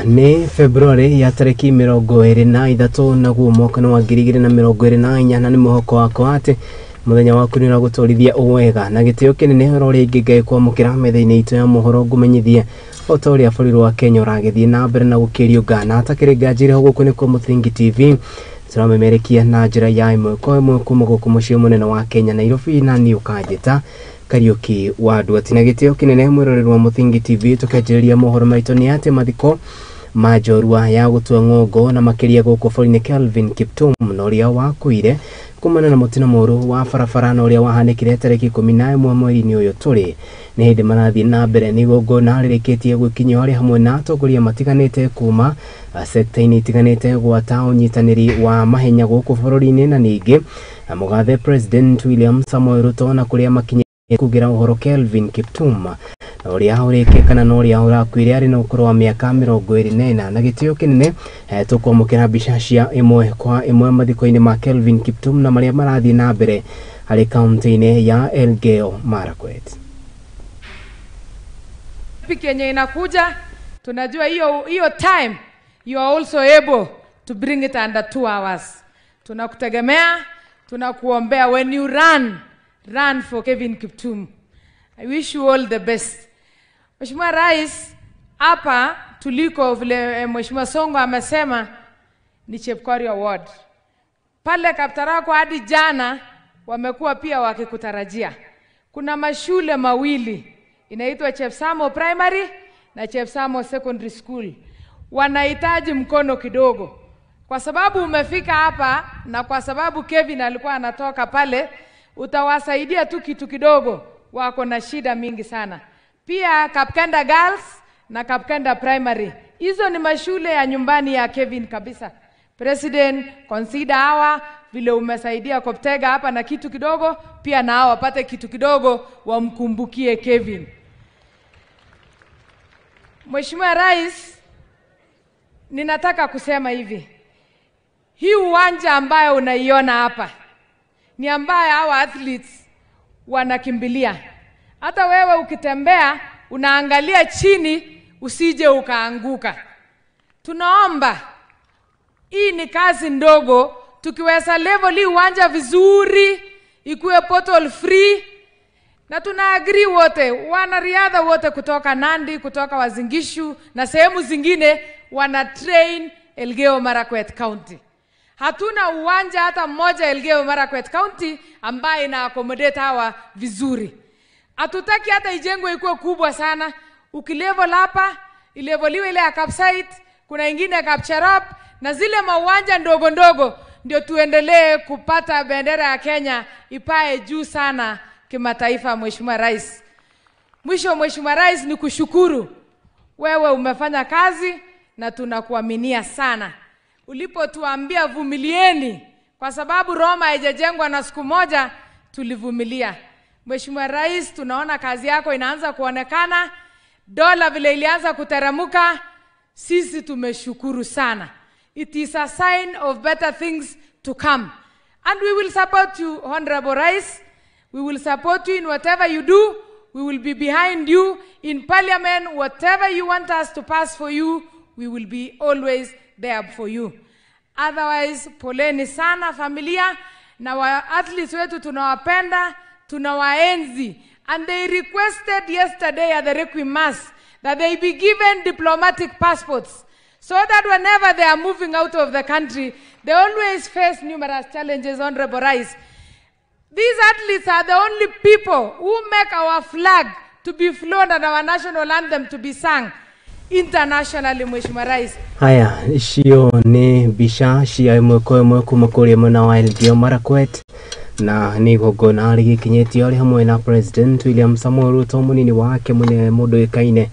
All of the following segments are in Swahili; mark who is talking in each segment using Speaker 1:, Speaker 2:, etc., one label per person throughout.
Speaker 1: ni Februari ya tariki 23 naguo mwaka wa 2024 na ni muhoko wako ate muthenya waku ni uragutwarithia uwega na gitio kinene rori ngigai kwa mukira metha-ini itu ya muhoro ngumenyithia otoria bũrũri wa Kenya uragithie na mbere na gukiriunga na atakĩrĩnga njĩra guku ni kwa Muthingi TV turamemerekia na njĩra ya imwe kwa imwe kuma guku muciĩ munene wa Kenya Nairobi na ni ukajeta Kariuki wa Duati na gitio kinene mwiroreri wa Muthingi TV tukanjĩrĩria mohoro maitũ ni ate Mathiko majorua ya gutua ng'ongo na makiria guku bũrũri-inĩ Kelvin Kiptum na ũrĩa wakuire kumana na mutino moru wa barabara na ũrĩa wahanĩkire tarĩki 11 mweri-inĩ ũyũ tũrĩ ni hindi marathie na mbere ni gongo na rĩrĩkĩtie gũkinyio harĩ hamwe na atongoria matiganĩte kuma sekta-inĩ itiganĩte gwata ũnyitanĩri wa mahenya gũkũ bũrũri-inĩ na ningĩ mũgathe President William Samoei Ruto na kũrĩa makinya kugira ũhoro Kelvin Kiptum na ũrĩa ũrĩkĩkana na ũrĩa ũrakuire arĩ na ũkũrũ wa mĩaka 24 na gĩtĩo kĩnene tũkwamũkĩra mbica cia ĩmwe kwa ĩmwe mathiko-inĩ ma Kelvin Kiptum na marĩa marathiĩ na mbere harĩ kaunti-inĩ ya Elgeyo Marakwet.
Speaker 2: Kenye inakuja tunajua hiyo time you are also able to bring it under 2 hours. Tunakutegemea, tunakuombea when you run for Kelvin Kiptum. I wish you all the best. Mheshimiwa Rais, hapa tuliko vile Mheshimiwa Songo amesema ni Chepkori Award. Pale Kaptarako hadi jana wamekuwa pia wakikutarajia. Kuna mashule mawili inaitwa Chepsamo Primary na Chepsamo Secondary School. Wanahitaji mkono kidogo. Kwa sababu umefika hapa na kwa sababu Kevin alikuwa anatoka pale, utawasaidia tu kitu kidogo, wako na shida mingi sana. Pia Kapkenda Girls na Kapkenda Primary. Hizo ni mashule ya nyumbani ya Kevin kabisa. President, consider hawa vile umesaidia Koptega hapa na kitu kidogo, pia na hawa wapate kitu kidogo wamkumbukie Kevin. Mheshimiwa Rais, ninataka kusema hivi. Hii uwanja ambayo unaiona hapa ni ambayo hawa athletes wanakimbilia. Hata wewe ukitembea unaangalia chini usije ukaanguka. Tunaomba hii ni kazi ndogo, tukiweza level hii uwanja vizuri, ikuwe portal free, na tunaagree wote, wanariadha wote kutoka Nandi, kutoka Wazingishu na sehemu zingine wana train Elgeyo Marakwet County. Hatuna uwanja hata mmoja Elgeyo Marakwet County ambaye ina accommodate hawa vizuri. Hatutaki hata ijengwe ikuwe kubwa sana. Ukilevel hapa, ileveliwe ile ya Kapsait, kuna ingine Kapcherop na zile mauwanja ndogo ndogo ndio tuendelee kupata bendera ya Kenya ipae juu sana kimataifa. Mheshimiwa Rais, mwisho Mheshimiwa Rais ni kushukuru. Wewe umefanya kazi na tunakuaminia sana. Ulipotuambia vumilieni kwa sababu Roma haijajengwa na siku moja, tulivumilia. Mheshimiwa Rais, tunaona kazi yako inaanza kuonekana. Dola vile ilianza kuteremuka, sisi tumeshukuru sana. It is a sign of better things to come. And we will support you, Honorable Rais. We will support you in whatever you do. We will be behind you in Parliament. Whatever you want us to pass for you, we will be always there for you. Otherwise, poleni sana familia na wa athletes wetu tunawapenda, tunawaenzi. And they requested yesterday at the Requiem Mass that they be given diplomatic passports so that whenever they are moving out of the country, they always face numerous challenges, Honorable Rais. These athletes are the only people who make our flag to be flown and our national anthem to be sung internationally, Mheshimiwa Rais.
Speaker 1: Haya, icio ni mbica cia ĩmwe kwa ĩmwe kuma kũrĩa mwena wa Elgeyo Marakwet na ni igongona rĩgĩkinyĩtio arĩ hamwe na President William Samoei Ruto mũnini wake mũndũ ũĩkaine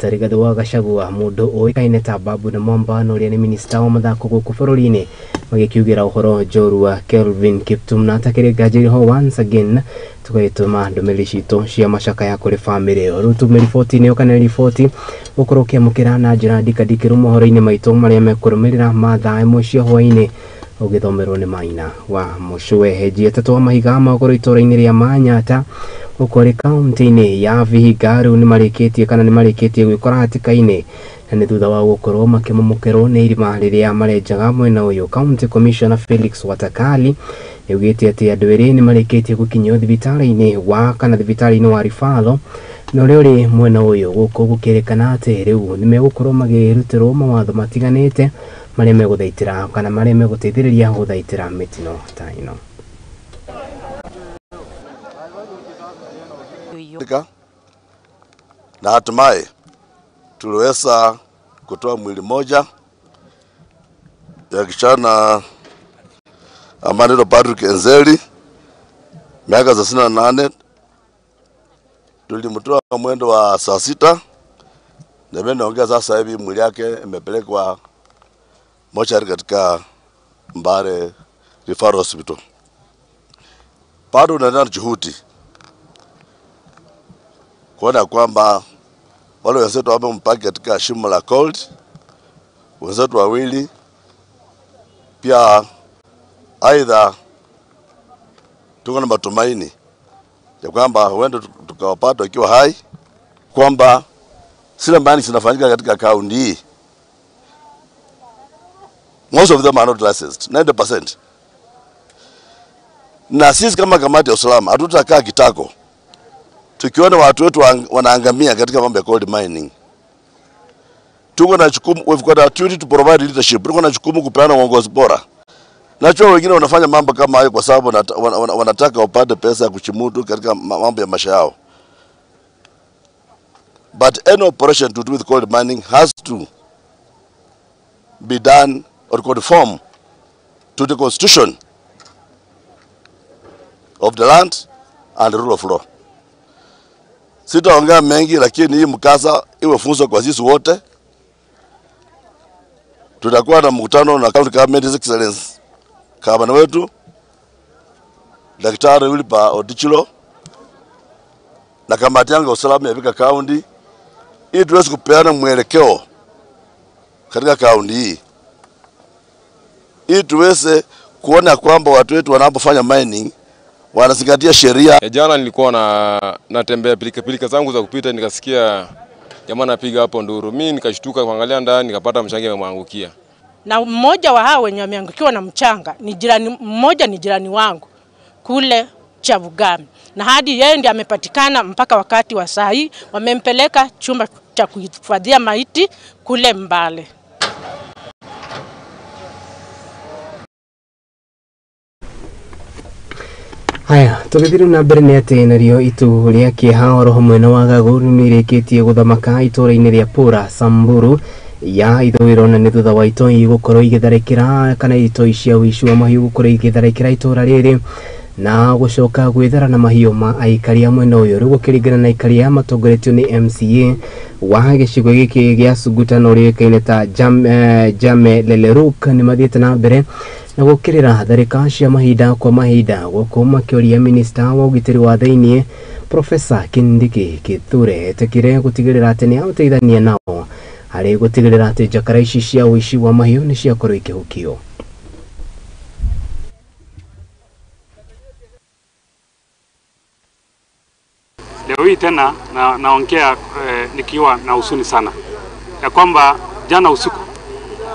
Speaker 1: Rigathi wa Gachagua mũndũ ũĩkaine ta Babu na Mwamba na ũrĩa nĩ minister wa mathako gũkũ bũrũri-inĩ magĩkiugĩra ũhoro njorua Kelvin Kiptum na atakĩrĩnga njĩra ho once again tũgĩtũma ndũmĩrĩri citũ cia macaka ya kũrĩ family ĩyo. Rĩu tume riboti-inĩ kana riboti gũkorwo ũkĩamũkĩra na njĩra ndikandikĩru mohoro-inĩ maitũ marĩa mekũrũmĩrĩra mathaa ĩmwe cia hwaĩ-inĩ ũgĩthomerwo nĩ Maina wa Mũcũwe. Henjia tatu wa mahiga ma ũgũrũ itũra-inĩ rĩa Manyata ukore kaunti-ini ya Vihiga riu nimarikitie kana nimarikitie gwikora hatikaini na ni thutha wa gukorwo makimumukerwo ni irima riria marenjaga mwena uyu. County Commissioner Felix Watakali yugite ati andu eri nimarikitie gukinywo thibitari-ini wa kana thibitari-ini wa Rifalo no uri mwena uyu guko gukirekana ati riu nimegukorwo magirutirwo mawatho matiganite maria meguthaitira kana maria meguteithiriria guthaitira mitino ta ino.
Speaker 3: Na hatimaye tuliweza kutoa mwili moja ya kijana Amanilo Patrick Enzeli miaka 68. Tulimtoa mwendo wa saa 6 na mimi naongea sasa hivi mwili yake imepelekwa mochari katika Mbare Referral Hospital. Bado tunaendelea juhudi kuona kwamba wale wenzetu ambao mpaki katika shimo la cold, wenzetu wawili pia aidha tuko na matumaini ya kwamba huenda tukawapata wakiwa hai, kwamba sile mbani zinafanyika katika kaunti hii most of them are not licensed 90%. Na sisi kama kamati ya usalama hatutakaa kitako tukiona watu wetu wanaangamia katika mambo ya gold mining. Tuko na jukumu, we've got a duty to provide leadership. Tuko na jukumu kupeana uongozi bora. Najua wengine wanafanya mambo kama hayo kwa sababu wanataka wapate pesa ya kuchimudu katika mambo ya maisha yao. But any operation to do with gold mining has to be done or conform to the constitution of the land and the rule of law. Sitaongea mengi, lakini hii mkasa iwe funzo kwa sisi wote. Tutakuwa na mkutano na County Government Excellence gavana wetu Daktari Wilpa Odichilo na kamati yangu ya usalama ya Vihiga County ili tuweze kupeana mwelekeo katika kaunti hii, ili tuweze kuona kwamba watu wetu wanapofanya mining wanazingatia sheria.
Speaker 4: Jana nilikuwa natembea pilika zangu za kupita, nikasikia jamaa anapiga hapo nduru. Mimi nikashtuka kuangalia ndani, nikapata mchanga umemwangukia.
Speaker 5: Na mmoja wa hao wenye wameangukiwa na mchanga ni jirani, mmoja ni jirani wangu kule Chavugami. Na hadi yeye ndiye amepatikana mpaka wakati wa saa hii, wamempeleka chumba cha kuhifadhia maiti kule Mbale.
Speaker 1: Haya, tugithire na mbere ni ati nario itu ria kiha roho mwena wa Gaguru nirikitie guthamaka itura-ini ria Pura Samburu ya ithwiro na ni thutha wa itoi gukorwo igitharekera kana itoi cia wici wa mahiu gukorwo igitharekera itura riri na gucoka gwithara na mahiu ma aikari a mwena uyu riu gukiringana na aikari ya matongoretio ni MCA wa gicigo giki gia Suguta no riikaine ta Jame Leleruk ni mathiete na mbere na gukirira tharika cia mahinda kwa mahinda guku makioria minister wa ugitiri wa thainie Professor Kindiki Kithure etekire gutigirira ati ni ateithania nao hari gutigirira ati njakara ici cia wici wa mahiu ni ciakorwo ikihukio.
Speaker 6: Leo hii tena naongea nikiwa na huzuni sana ya kwamba jana usiku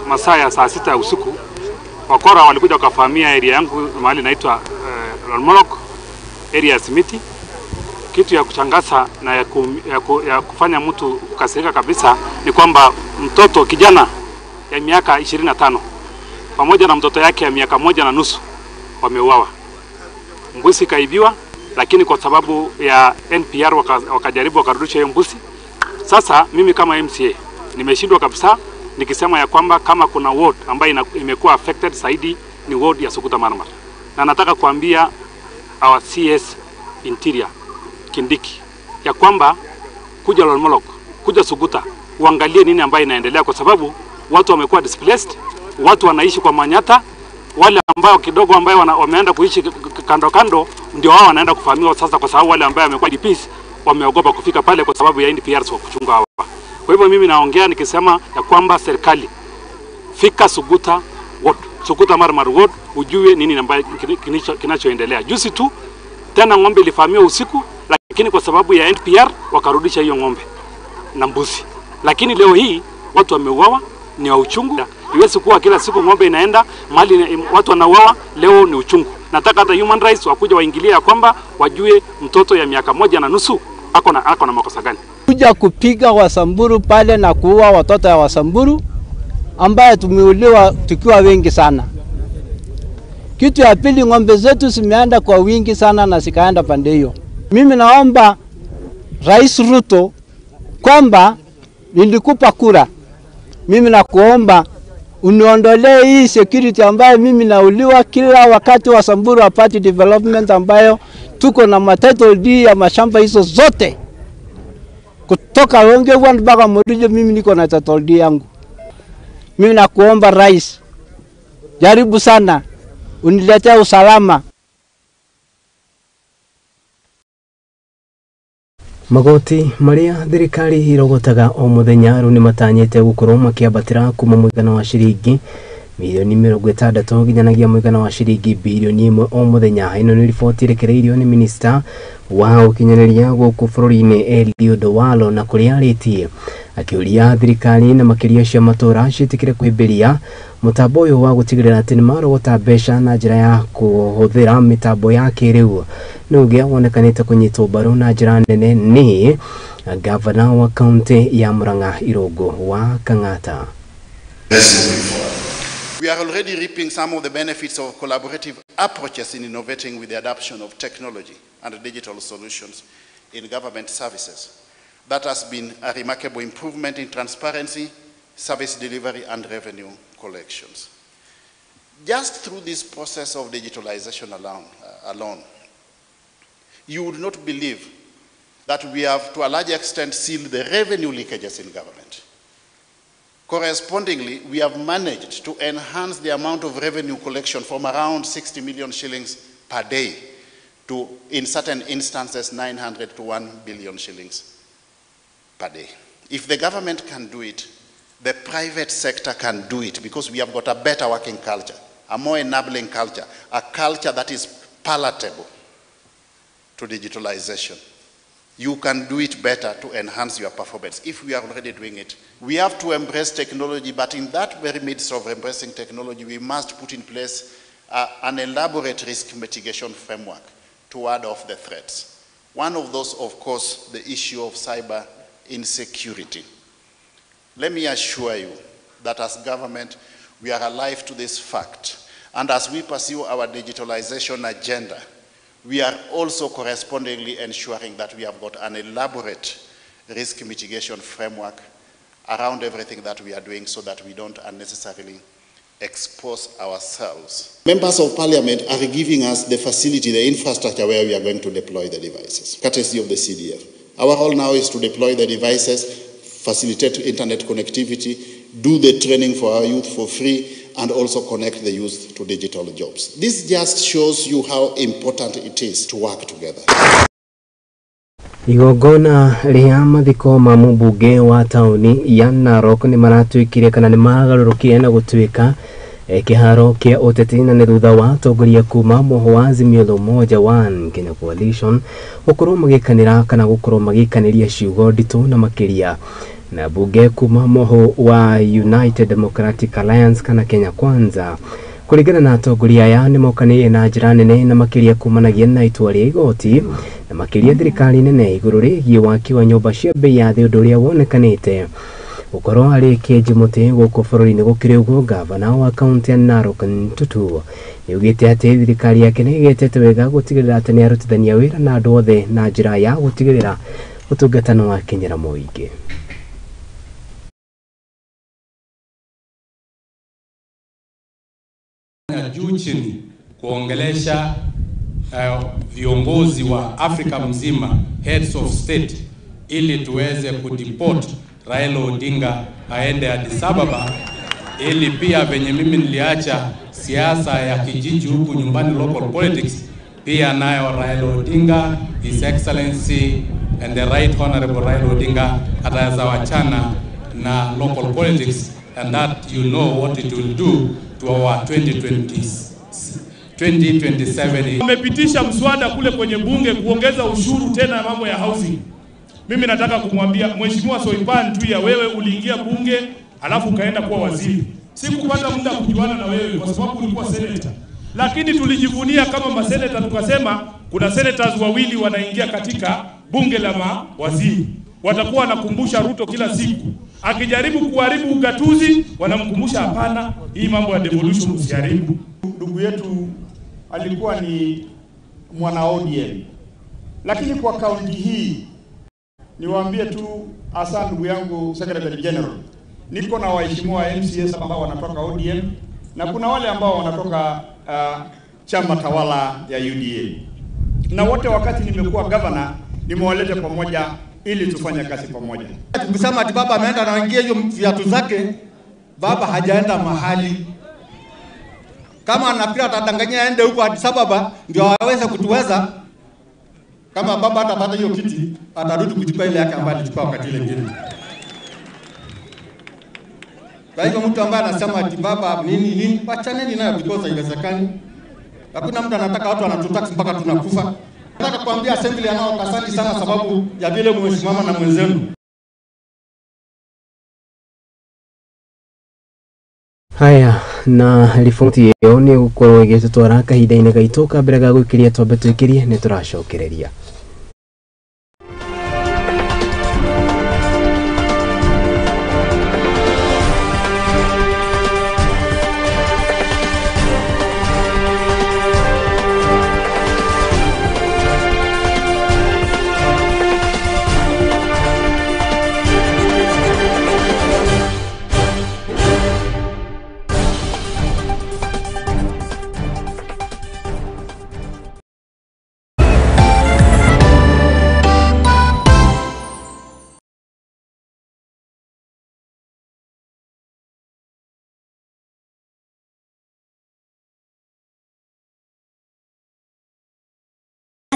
Speaker 6: masaa ya saa 6 ya usiku wakora walikuja kufahamia area yangu mahali inaitwa Lolmolok area Simiti. Kitu ya kuchangaza na ya kufanya mtu kukasirika kabisa ni kwamba mtoto kijana ya miaka 25 pamoja na mtoto yake ya miaka 1.5 wameuawa. Mbuzi kaibiwa, lakini kwa sababu ya NPR wakajaribu wakarudisha hiyo mbuzi. Sasa mimi kama MCA nimeshindwa kabisa nikisema ya kwamba kama kuna ward ambayo imekuwa affected zaidi ni ward ya Suguta Marmar. Na nataka kuambia our CS Interior Kindiki ya kwamba kuja Lolmolok, kuja Suguta, uangalie nini ambayo inaendelea, kwa sababu watu wamekuwa displaced, watu wanaishi kwa manyata, wale ambao kidogo ambao wameenda kuishi kando kando ndio wao wanaenda kufahamiwa sasa, kwa sababu wale ambao wamekuwa DPs wameogopa kufika pale kwa sababu ya NPRs wa kuchunga hawa. Kwa hivyo mimi naongea nikisema ya kwamba serikali fika Suguta ward, Suguta Marmar ward, ujue nini ambayo kinachoendelea. Juzi tu tena ng'ombe ilifahamiwa usiku, lakini lakini kwa sababu ya NPR wakarudisha hiyo ng'ombe na mbuzi. Lakini leo hii watu wameuawa, ni wa uchungu. Iwezi kuwa kila siku ng'ombe inaenda mali watu wanauawa, leo ni uchungu. Nataka hata human rights wakuja waingilia kwamba wajue mtoto ya miaka 1.5 ako na makosa gani.
Speaker 7: Kuja kupiga Wasamburu pale na kuua watoto ya Wasamburu ambaye tumeuliwa tukiwa wengi sana. Kitu ya pili, ng'ombe zetu zimeenda kwa wingi sana na zikaenda pande hiyo. Mimi naomba Rais Ruto kwamba nilikupa kura. Mimi nakuomba uniondolee hii security ambayo mimi nauliwa kila wakati wa Samburu apati development ambayo tuko na title deed ya mashamba hizo zote. Kutoka Longewa mpaka Morijo mimi niko na title deed yangu. Mimi nakuomba Rais, jaribu sana uniletea usalama.
Speaker 1: Magoti maria thirikari irogotaga o muthenya ru ni matanyete gukorwo makiambatira kuma muigana wa shiringi milioni 60 nginyanagia muigana wa shiringi bilioni 1 o muthenya. Ino ni riboti irekereirio ni minister wa ukinyaneria guku bururi-ini Eliud Owalo na kuriaritie akiuria thirikari na makiria cia matura citikire kwimbiria mutambo uyu wa gutigirira ati ni marogota mbeca na njira ya kuhuthira mitambo ya kiriu. Nuge wonekanite kunyitwo mbaru na njira nene ni gavana wa kaunti ya Murang'a Irungu wa Kang'ata.
Speaker 8: We are already reaping some of the benefits of collaborative approaches in innovating with the adoption of technology and digital solutions in government services. That has been a remarkable improvement in transparency, service delivery, and revenue collections. Just through this process of digitalization alone, you would not believe that we have, to a large extent, sealed the revenue leakages in government. Correspondingly, we have managed to enhance the amount of revenue collection from around 60 million shillings per day to, in certain instances, 900 to 1 billion shillings per day. If the government can do it, the private sector can do it, because we have got a better working culture, a more enabling culture, a culture that is palatable to digitalization. You can do it better to enhance your performance. If we are already doing it, we have to embrace technology, but in that very midst of embracing technology, we must put in place an elaborate risk mitigation framework to ward off the threats. One of those, of course, the issue of cyber insecurity. Let me assure you that as government, we are alive to this fact. And as we pursue our digitalization agenda, we are also correspondingly ensuring that we have got an elaborate risk mitigation framework around everything that we are doing, so that we don't unnecessarily expose ourselves. Members of Parliament are giving us the facility, the infrastructure where we are going to deploy the devices, courtesy of the CDF. Our role now is to deploy the devices, facilitate internet connectivity, do the training for our youth for free, and also connect the youth to digital jobs. This just shows you how important it is to work together.
Speaker 1: Igogona ria Mathiko ma mubunge wa tauni ya Narok ni maratwikire kana ni magarurukie na gutwika kiharo kia uteti na ni thutha wa atongoria kuma moho wa Azimio la Umoja One Kenya Coalition gukorwo magikanira kana gukorwo magikaniria ciugo nditu na makiria na bunge kuma moho wa United Democratic Alliance kana Kenya Kwanza. Kuringana na atongoria aya ni mokanirie na njira nene na makiria kumanagia na itua ria igoti na makiria thirikari nene iguru rigie waki wa nyumba cia bei ya thi undu uria wonekanite ukorwo ari kinjimuti guku bururi-ini gukiri uguo gavana wa kaunti ya Narok Ntutu niugite ati thirikari yake ni igetete wega gutigirira ati ni arutithania wira na andu othe na njira ya gutigirira utungatano wa kinyira muingi.
Speaker 9: Juu chini kuongelesha viongozi wa Afrika mzima, heads of state, ili tuweze kudeport Raila Odinga aende Addis Ababa, ili pia venye mimi niliacha siasa ya kijiji huku nyumbani, local politics, pia nayo Raila Odinga, His Excellency and the Right Honorable Raila Odinga ataweza wachana na local politics, and that you know what it will do to our 2027.
Speaker 10: Wamepitisha mswada kule kwenye bunge kuongeza ushuru tena mambo ya housing. Mimi nataka kumwambia Mheshimiwa Soipan tu ya wewe uliingia bunge alafu ukaenda kuwa waziri. Sikupata muda kujuana na wewe kwa sababu ulikuwa senator. Lakini tulijivunia kama maseneta tukasema kuna senators wawili wanaingia katika bunge la mawaziri. Watakuwa wanakumbusha Ruto kila siku. Akijaribu kuharibu ugatuzi wanamkumbusha hapana, hii mambo ya devolution usiharibu.
Speaker 11: Ndugu yetu alikuwa ni mwana ODM. Lakini kwa kaunti hii niwaambie tu hasa ndugu yangu Secretary General, niko na waheshimiwa MCS ambao wanatoka ODM na kuna wale ambao wanatoka chama tawala ya UDA. Na wote wakati nimekuwa governor nimewaleta pamoja ili tufanye kazi pamoja.
Speaker 12: Tukisema ati baba ameenda na ingia hiyo viatu zake, baba hajaenda mahali. Kama anafikiri atadanganya aende huko Addis Ababa ndio aweze kutuweza, kama baba atapata hiyo kiti atarudi kuchukua ile yake ambayo alichukua wakati ile ngine. Kwa hivyo mtu ambaye anasema ati baba nini wachaneni nayo because haiwezekani. Hakuna mtu anataka watu wanatutax mpaka tunakufa. Nataka kuambia assembly anao kasani sana sababu ya vile mheshimiwa na mwenzenu.
Speaker 1: Haya na riboti iyo ni gukorwo igitutwara kahinda-ini gaitoka mbere ga gwikiria twambe twikirie ni turacokereria.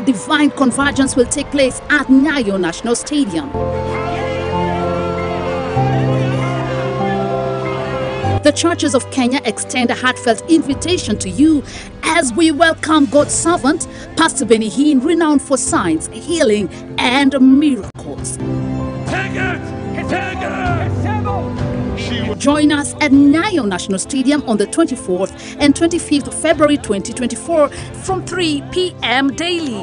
Speaker 13: Divine convergence will take place at Nyayo National Stadium. The churches of Kenya extend a heartfelt invitation to you as we welcome God's servant, Pastor Benny Hinn, renowned for signs, healing, and miracles. Join us at Nyayo National Stadium on the 24th and 25th of February 2024 from 3 p.m. daily.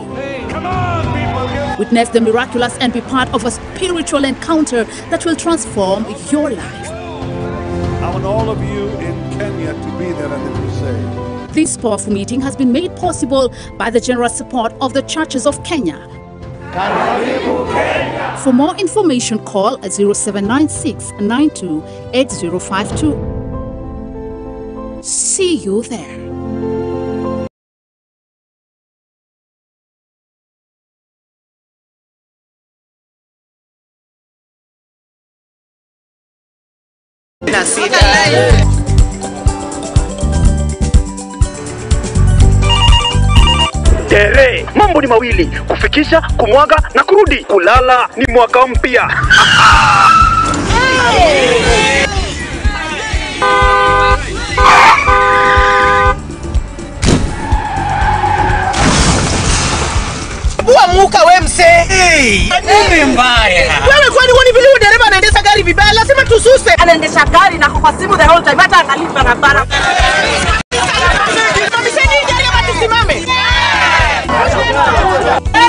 Speaker 13: Witness the miraculous and be part of a spiritual encounter that will transform your life.
Speaker 14: I want all of you in Kenya to be there at the crusade.
Speaker 13: This powerful meeting has been made possible by the generous support of the churches of Kenya. For more information, call 0796 92 8052. See you there.
Speaker 15: Tere, mambo ni mawili, kufikisha, kumwaga na kurudi. Kulala ni mwaka mpya.
Speaker 16: Bua muka we mse. Nini mbaya? Wewe kwani wani vile dereva anaendesha gari vibaya? Lazima tususe. Anaendesha gari na kwa simu the whole time hata analipa barabara. Tusimame.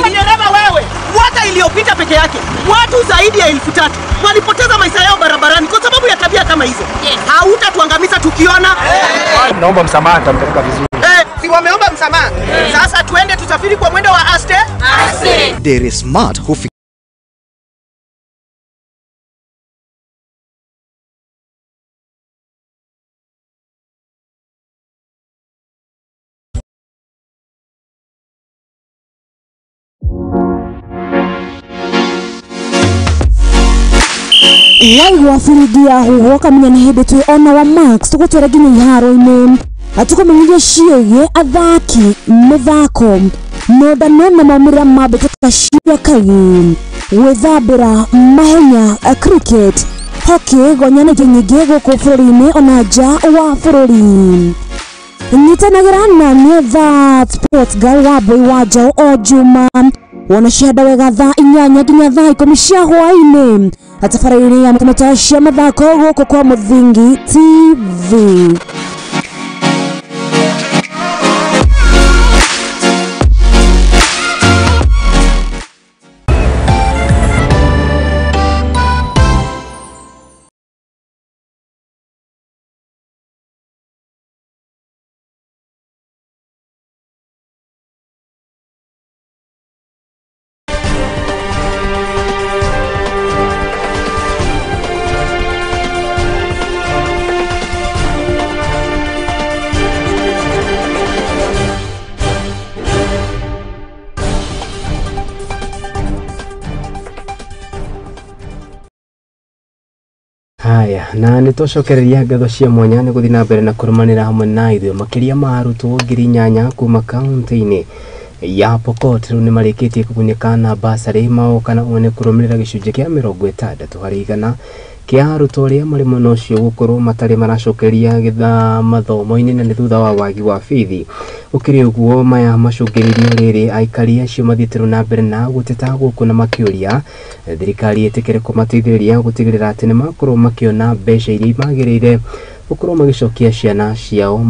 Speaker 16: Dereva wewe, mwaka iliyopita peke yake watu zaidi ya 3,000 walipoteza maisha yao barabarani kwa sababu ya tabia kama hizo. Hautatuangamiza tukiona.
Speaker 15: Naomba msamaha, tampeleka vizuri.
Speaker 16: Si wameomba msamaha. Sasa tuende tusafiri kwa mwendo wa aste.
Speaker 17: There is smart who
Speaker 18: Waigua firigia huho kamenya ni hĩndĩ twĩ ona wa Max tũgũtwara nginya iharo-inĩ atũkũmenyithia ciĩgiĩ athaki mĩthako nondano na maumĩrĩra ma mbĩtĩka cia kaĩ gwĩthambĩra mahenya cricket hockey gonyanĩrio nyingĩ gũkũ bũrũri-inĩ ona nja wa bũrũri. Nyitanagĩra nanie That Sports Girl wa Boy Wajao o Juma wanashada wega thaa 8 nginya thaa 10 cia hwaĩ-inĩ atabarĩire ya matamasha mathako gũkũ kwa Muthingi TV.
Speaker 1: Haya, na nitũcokereria ngatho cia mwanya nĩ gũthiĩ na mbere na kũrũmanĩra hamwe na ithuĩ makĩria ma arutwo 8,000 kuma kaunti-inĩ ya Pokot rĩu nĩ marĩkĩtie kũgunĩka na basarĩ maoka na one kũrũmĩrĩra gĩcunjĩ kĩa 60% kĩa arutwo arĩa marĩ mwena ũcio gũkorwo matarĩ maracokeria mathomo-inĩ na nĩ thutha wa wagi wa bithi. Ũkĩrĩ ũguo maya macũngĩrĩirio rĩrĩ aikari acio mathiĩte na mbere na gũteta gũkũ na makĩũria thirikari ĩtĩkĩre kũmateithĩrĩria gũtigĩrĩra atĩ nĩ makorwo makĩona mbeca iria magĩrĩire gũkorwo magĩcokia ciana ciao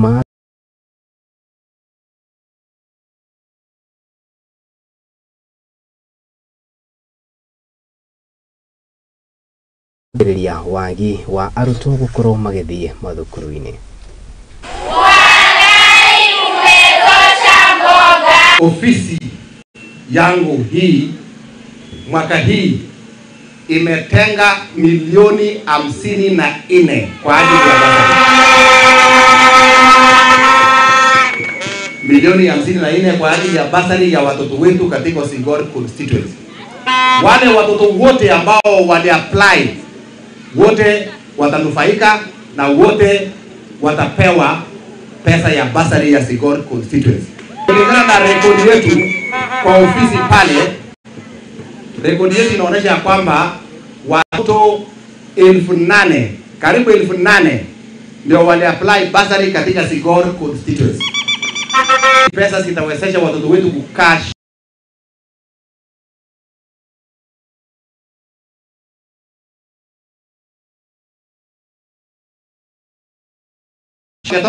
Speaker 1: wagi wa arutwo gũkorwo magĩthiĩ mathukuru-inĩ.
Speaker 12: Ofisi yangu hii mwaka hii imetenga milioni 54 kwa ajili ya milioni 54 kwa ajili ya basari ya watoto wetu katika Sigor constituency. Wale watoto wote ambao wali apply wote watanufaika na wote watapewa pesa ya basari ya Sigor constituency. Kulingana na rekodi yetu kwa ofisi pale, rekodi yetu inaonyesha kwamba watoto 8,000 karibu 8,000 ndio wali apply basari katika Sigor constituency. Pesa zitawezesha watoto wetu kukaa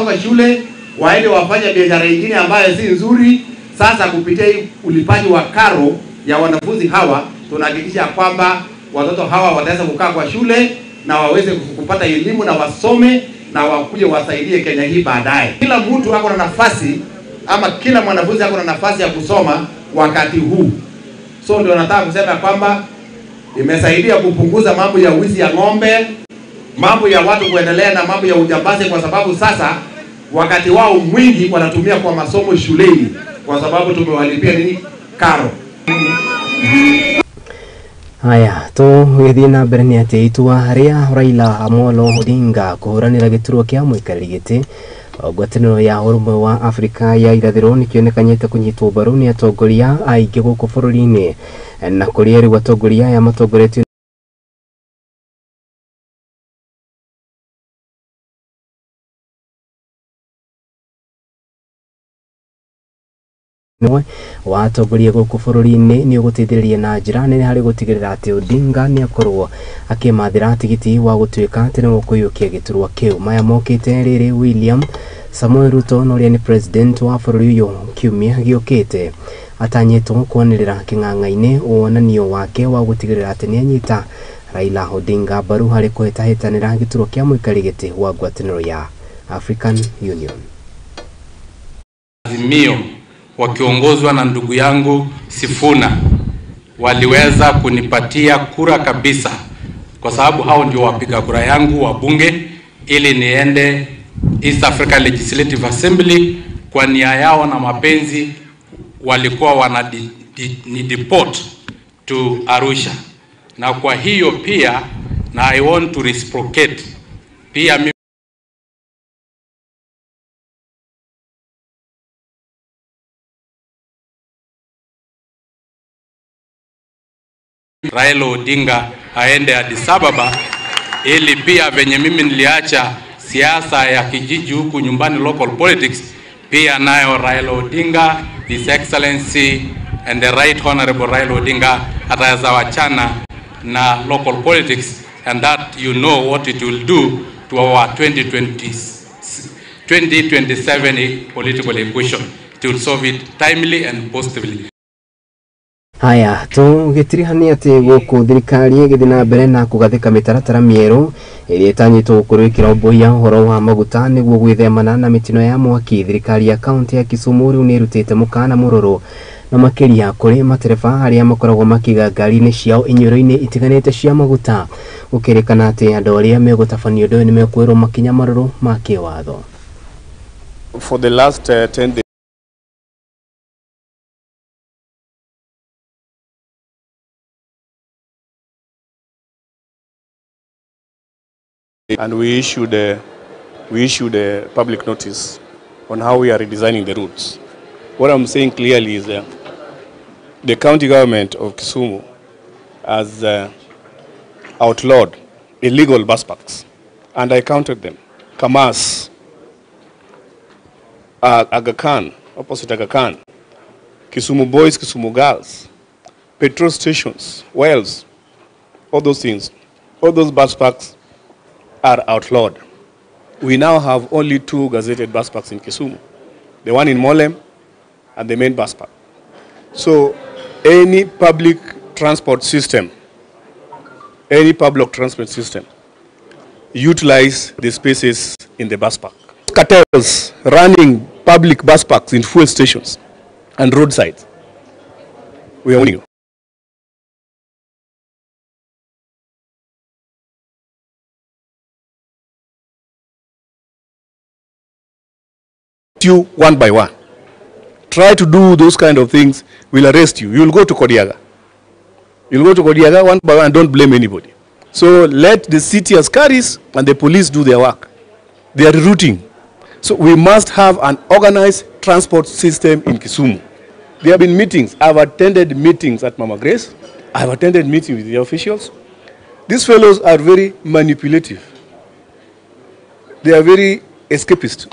Speaker 12: kutoka shule waende wafanye biashara nyingine ambayo si nzuri. Sasa kupitia ulipaji wa karo ya wanafunzi hawa tunahakikisha kwamba watoto hawa wataweza kukaa kwa shule na waweze kupata elimu na wasome na wakuje wasaidie Kenya hii baadaye. Kila mtu ako na nafasi ama kila mwanafunzi ako na nafasi ya kusoma wakati huu. So ndio nataka kusema kwamba imesaidia kupunguza mambo ya wizi ya ng'ombe, mambo ya watu kuendelea na mambo ya ujambazi, kwa sababu sasa wakati wao mwingi wanatumia kwa masomo shuleni kwa sababu tumewalipia nini karo.
Speaker 1: Haya, gĩthiĩ na mbere nĩ atĩ itua harĩa Raila Amolo Odinga kũhũranĩra gĩturwa kĩa mũikarĩri gĩtĩ ngwatanĩro ya ũrũmwe wa Afrika ya irathĩro nĩkĩonekanyĩte kũnyitwo mbaru nĩ atongoria aingĩ gũkũ bũrũri-inĩ na kũrĩa rĩu atongoria aya matongoretio wa atongoria gũkũ bũrũri-inĩ nĩ ũgũteithĩrĩria na njĩra nene harĩ gũtigĩrĩra atĩ Odinga nĩ akorwo akĩmathĩra tigiti wa gũtuĩka atĩ nĩ gũkũiyũkia gĩturwa kĩu. Maya mokĩte rĩrĩ William Samoei Ruto ũrĩa nĩ president wa bũrũri ũyũ kiumia gĩũkĩte atanyĩtwo kwanĩrĩra kĩng'ang'a-inĩ wonanio wake wa gũtigĩrĩra atĩ nĩ anyita Raila Odinga mbaru harĩ kũhĩtahĩtanĩra gĩturwa kĩa mũikarĩri gĩtĩ wa ngwatanĩro ya African Union.
Speaker 9: Azimio wakiongozwa na ndugu yangu Sifuna waliweza kunipatia kura kabisa, kwa sababu hao ndio wapiga kura yangu wa bunge ili niende East Africa Legislative Assembly. Kwa nia yao na mapenzi walikuwa ni deport to Arusha, na kwa hiyo pia na I want to reciprocate pia Raila Odinga aende Addis Ababa ili pia venye mimi niliacha siasa ya kijiji huku nyumbani local politics Pia nayo Raila Odinga, His Excellency and the Right Honorable Raila Odinga ataweza wachana na local politics, and that you know what it will do to our 2027 political equation. It will solve it timely and positively.
Speaker 1: Haya, tũgĩtirihania atĩ gũkũ thirikari ĩgĩthiĩ na mbere na kũgathĩka mĩtaratara mĩerũ ĩrĩa ĩtanyĩtwo kũrũĩkĩra ũmbũia ũhoro wa maguta nĩguo gwĩthemana na mĩtino ya mwaki. Thirikari ya kaunti ya Kisumu rĩu nĩ ĩrutĩte mũkana mũrũrũ na makĩria kũrĩ matereba arĩa makoragwo makiga ngari-inĩ ciao inyuĩro-inĩ itiganĩte cia maguta, gũkĩrĩkana atĩ andũ arĩa megũtabania ũndũ ũyũ nĩ mekuĩrwo makinya marũrũ ma kĩwatho.
Speaker 19: For the last 10 days, and we issued a public notice on how we are redesigning the routes. What I'm saying clearly is the county government of Kisumu has outlawed illegal bus parks, and I counted them: Kamas, Aga Khan, opposite Aga Khan, Kisumu Boys, Kisumu Girls, petrol stations, wells, all those things, all those bus parks are outlawed. We now have only 2 gazetted bus parks in Kisumu, the one in Molem and the main bus park. So any public transport system utilize the spaces in the bus park. Cartels running public bus parks in fuel stations and roadsides. We are warning you. You one by one. Try to do those kind of things, we'll arrest you. You'll go to Kodiaga. You'll go to Kodiaga one by one, don't blame anybody. So let the city askaris and the police do their work. They are rerouting. So we must have an organized transport system in Kisumu. There have been meetings. I've attended meetings at Mama Grace. I've attended meetings with the officials. These fellows are very manipulative. They are very escapist.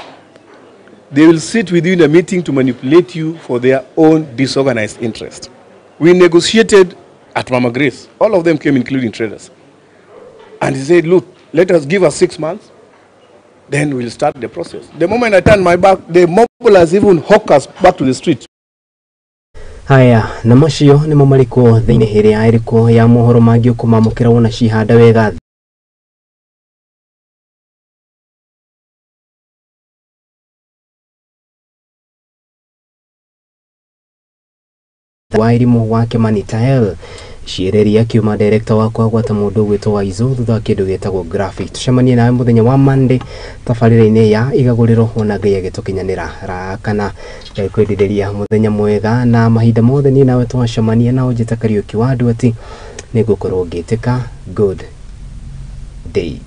Speaker 19: They will sit with you in a meeting to manipulate you for their own disorganized interest. We negotiated at Mama Grace. All of them came, including traders. And he said, look, give us 6 months, then we'll start the process. The moment I turn my back, they mobilize even hawkers back to the street.
Speaker 1: Haya, na macio nĩ mamarĩkwo thĩinĩ ĩrĩa ĩrĩkwo ya mohoro mangĩũkũma mũkĩra wona cihanda wega wairimu wake Manitael ciĩrĩria kiuma director wakwa gwata mũndũ gwĩtwo Waizu thutha wa kĩndũ gĩtagwo graphic. Tucemanie nawe mũthenya wa Monday tabarĩra-inĩ ya igagũrĩrwo ona ngai agĩtũkinyanĩra rakana kwendithĩria mũthenya mwega na mahinda mothe niĩ nawe twacemania na ũnjĩta Kariuki wa andũ ati nĩngũkorwo ngĩtĩka good day.